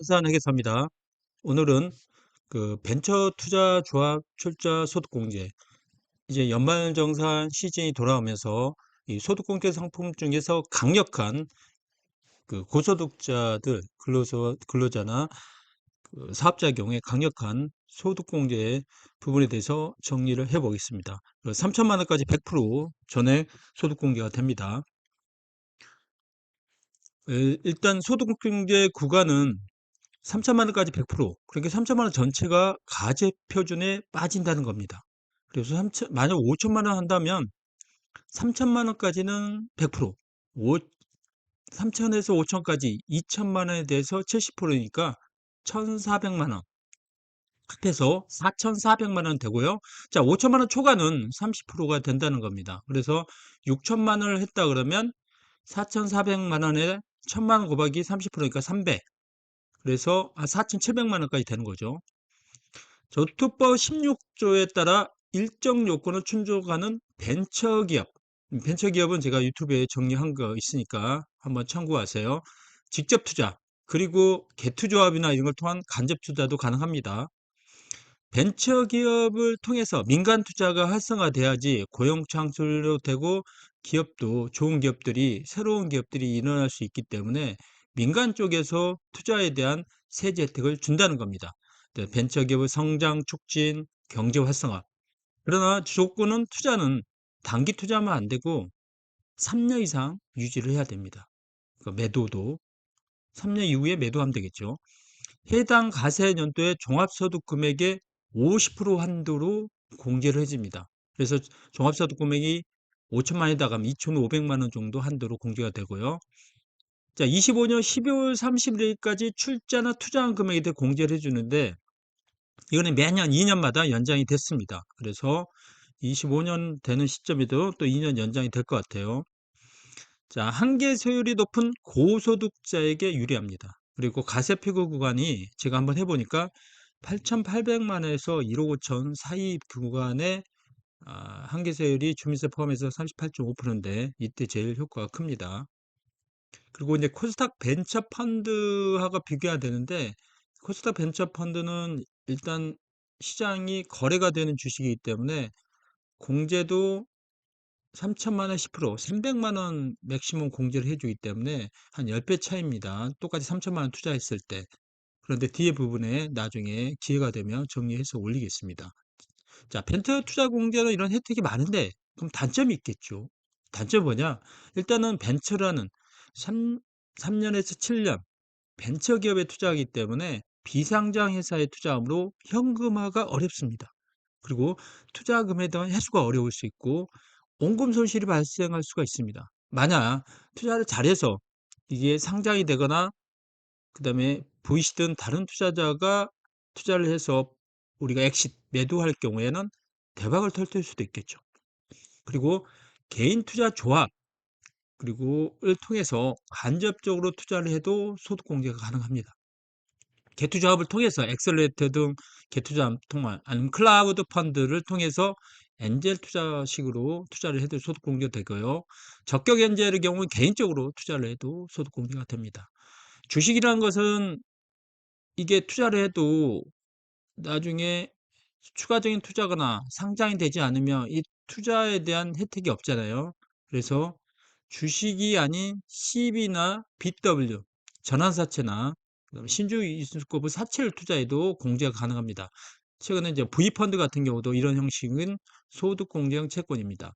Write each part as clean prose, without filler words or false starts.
부동산 회계사입니다. 오늘은 그 벤처 투자 조합 출자 소득공제, 이제 연말정산 시즌이 돌아오면서 이 소득공제 상품 중에서 강력한 그 고소득자들, 근로자나 그 사업자 경우에 강력한 소득공제 부분에 대해서 정리를 해보겠습니다. 3천만 원까지 100% 전액 소득공제가 됩니다. 일단 소득공제 구간은 3천만 원까지 100%, 그러니까 3천만 원 전체가 가계 표준에 빠진다는 겁니다. 그래서 만약 5천만 원 한다면 3천만 원까지는 100%, 3천에서 5천까지 2천만 원에 대해서 70%니까 1,400만 원 합해서 4,400만 원 되고요. 자, 5천만 원 초과는 30%가 된다는 겁니다. 그래서 6천만 원을 했다 그러면 4,400만 원에 1,000만 원 곱하기 30%니까 300. 그래서 4,700만 원까지 되는 거죠. 저투법 16조에 따라 일정 요건을 충족하는 벤처기업. 벤처기업은 제가 유튜브에 정리한 거 있으니까 한번 참고하세요. 직접 투자, 그리고 개투조합이나 이런 걸 통한 간접 투자도 가능합니다. 벤처기업을 통해서 민간 투자가 활성화돼야지 고용 창출도 되고 기업도 좋은 기업들이 새로운 기업들이 일어날 수 있기 때문에 민간 쪽에서 투자에 대한 세제 혜택을 준다는 겁니다. 네, 벤처기업의 성장 촉진, 경제 활성화. 그러나 조건은 투자는 단기 투자하면 안 되고 3년 이상 유지를 해야 됩니다. 매도도 3년 이후에 매도하면 되겠죠. 해당 가세 연도의 종합소득 금액의 50% 한도로 공제를 해줍니다. 그래서 종합소득 금액이 5천만 원에다가 2,500만 원 정도 한도로 공제가 되고요. 자, 25년 12월 30일까지 출자나 투자한 금액에 대해 공제를 해주는데 이거는 매년 2년마다 연장이 됐습니다. 그래서 25년 되는 시점에도 또 2년 연장이 될 것 같아요. 자, 한계 세율이 높은 고소득자에게 유리합니다. 그리고 가세피고 구간이 제가 한번 해보니까 8,800만 원에서 1억 5천 사이 구간에 한계 세율이 주민세 포함해서 38.5%인데 이때 제일 효과가 큽니다. 그리고 이제 코스닥 벤처 펀드하고 비교해야 되는데 코스닥 벤처 펀드는 일단 시장이 거래가 되는 주식이기 때문에 공제도 3천만 원 10%, 300만 원 맥시멈 공제를 해주기 때문에 한 10배 차이입니다. 똑같이 3천만 원 투자했을 때. 그런데 뒤에 부분에 나중에 기회가 되면 정리해서 올리겠습니다. 자, 벤처 투자 공제는 이런 혜택이 많은데 그럼 단점이 있겠죠. 단점이 뭐냐? 일단은 벤처라는 3년에서 7년 벤처 기업에 투자하기 때문에 비상장 회사에 투자하므로 현금화가 어렵습니다. 그리고 투자금에 대한 회수가 어려울 수 있고 원금 손실이 발생할 수가 있습니다. 만약 투자를 잘해서 이게 상장이 되거나 그다음에 보이시던 다른 투자자가 투자를 해서 우리가 엑싯 매도할 경우에는 대박을 터뜨릴 수도 있겠죠. 그리고 개인 투자 조합 그리고를 통해서 간접적으로 투자를 해도 소득 공제가 가능합니다. 개투자합을 통해서 엑셀레이터 등 개투자합 통한 아니면 클라우드 펀드를 통해서 엔젤 투자식으로 투자를 해도 소득 공제가 되고요. 적격 엔젤의 경우는 개인적으로 투자를 해도 소득 공제가 됩니다. 주식이라는 것은 이게 투자를 해도 나중에 추가적인 투자거나 상장이 되지 않으면 이 투자에 대한 혜택이 없잖아요. 그래서 주식이 아닌 CB나 BW, 전환사채나 신주이수급의 사채를 투자해도 공제가 가능합니다. 최근에 이제 V펀드 같은 경우도 이런 형식은 소득공제형 채권입니다.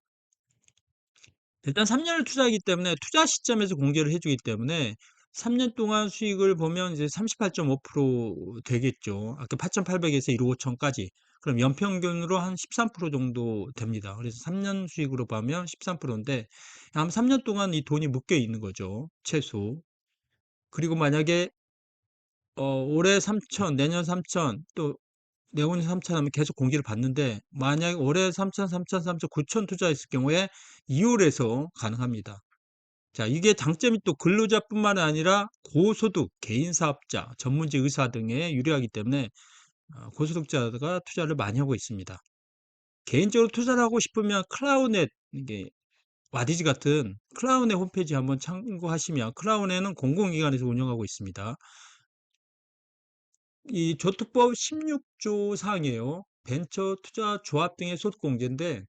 일단 3년을 투자하기 때문에 투자 시점에서 공제를 해주기 때문에 3년 동안 수익을 보면 이제 38.5% 되겠죠. 아까 8,800에서 1억 5천까지. 그럼 연평균으로 한 13% 정도 됩니다. 그래서 3년 수익으로 보면 13%인데 한 3년 동안 이 돈이 묶여 있는 거죠. 최소. 그리고 만약에 올해 3천, 내년 3천, 또 내후년 3천 하면 계속 공제를 받는데 만약에 올해 3천, 3천, 3천, 9천 투자했을 경우에 2월에서 가능합니다. 자, 이게 장점이 또 근로자뿐만 아니라 고소득, 개인 사업자, 전문직 의사 등에 유리하기 때문에 고소득자가 투자를 많이 하고 있습니다. 개인적으로 투자를 하고 싶으면 클라우넷, 이게 와디즈 같은 클라우넷 홈페이지 한번 참고하시면 클라우넷은 공공기관에서 운영하고 있습니다. 이 조특법 16조 사항이에요. 벤처 투자 조합 등의 소득 공제인데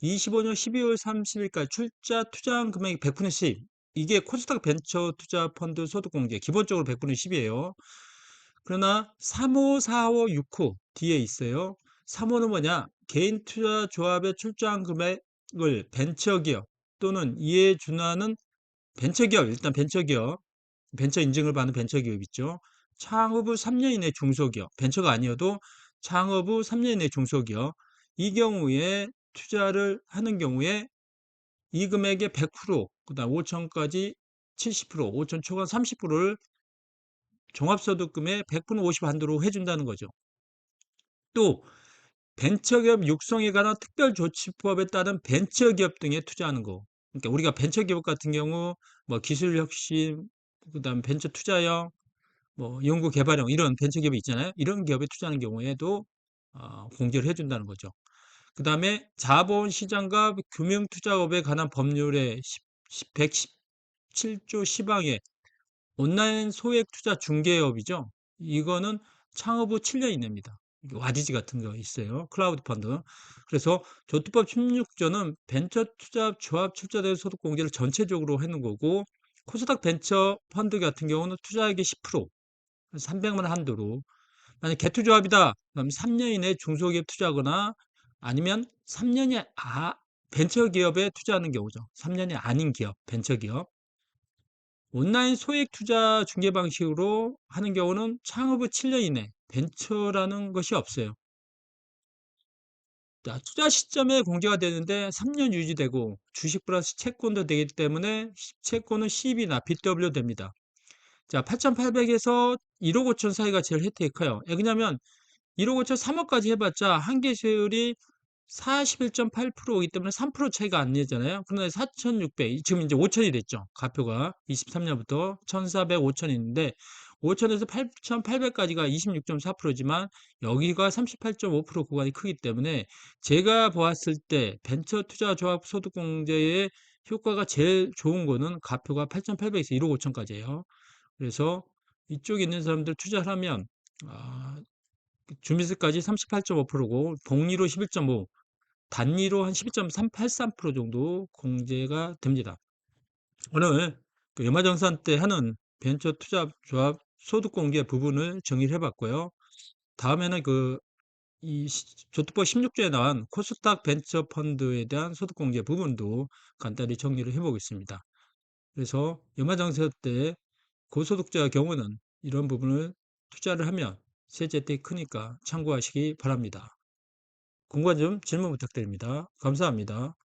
25년 12월 30일까지 출자 투자한 금액이 100분의 10. 이게 코스닥 벤처 투자 펀드 소득 공제 기본적으로 100분의 10이에요. 그러나 3호, 4호, 6호 뒤에 있어요. 3호는 뭐냐? 개인 투자 조합에 출자한 금액을 벤처기업 또는 이에 준하는 벤처기업, 일단 벤처기업, 벤처 인증을 받는 벤처기업 있죠. 창업 후 3년 이내 중소기업, 벤처가 아니어도 창업 후 3년 이내 중소기업, 이 경우에 투자를 하는 경우에 이 금액의 100%, 그다음 5천까지 70%, 5천 초과 30%를 종합소득금의 100분의 50 한도로 해준다는 거죠. 또 벤처기업 육성에 관한 특별조치법에 따른 벤처기업 등에 투자하는 거. 그러니까 우리가 벤처기업 같은 경우 뭐 기술혁신, 그다음 벤처 투자형, 뭐 연구개발형 이런 벤처기업이 있잖아요. 이런 기업에 투자하는 경우에도 공제를 해준다는 거죠. 그 다음에 자본시장과 금융투자업에 관한 법률의 117조 10항에 온라인 소액 투자 중개업이죠. 이거는 창업 후 7년 이내입니다. 와디즈 같은 거 있어요. 클라우드 펀드. 그래서 조투법 16조는 벤처 투자 조합 출자된 소득 공제를 전체적으로 하는 거고 코스닥 벤처 펀드 같은 경우는 투자액의 10%, 300만 원 한도로 만약 개투조합이다. 그럼 3년 이내 중소기업 투자하거나 아니면 3년이 벤처기업에 투자하는 경우죠. 3년이 아닌 기업, 벤처기업. 온라인 소액 투자 중개 방식으로 하는 경우는 창업 후 7년 이내 벤처라는 것이 없어요. 자, 투자 시점에 공제가 되는데 3년 유지되고 주식 플러스 채권도 되기 때문에 채권은 CB나 BW 됩니다. 자, 8,800에서 1억 5천 사이가 제일 혜택이 커요. 왜냐면 1억 5천 3억까지 해봤자 한계세율이 41.8%이기 때문에 3% 차이가 안 나잖아요. 그런데 4,600, 지금 이제 5천이 됐죠. 가표가 23년부터 1,400, 5천이 있는데 5천에서 8,800까지가 26.4%지만 여기가 38.5% 구간이 크기 때문에 제가 보았을 때 벤처 투자 조합 소득 공제의 효과가 제일 좋은 거는 가표가 8,800에서 1억 5천까지예요. 그래서 이쪽에 있는 사람들 투자를 하면 주미세까지 38.5%고 복리로 11.5, 단리로 한 12.383% 정도 공제가 됩니다. 오늘 그 연말정산 때 하는 벤처 투자 조합 소득 공개 부분을 정리를 해봤고요. 다음에는 이 조특법 16조에 나온 코스닥 벤처 펀드에 대한 소득 공개 부분도 간단히 정리를 해보겠습니다. 그래서 연말정산 때 고소득자의 경우는 이런 부분을 투자를 하면 세제 혜택이 크니까 참고하시기 바랍니다. 궁금한 점 질문 부탁드립니다. 감사합니다.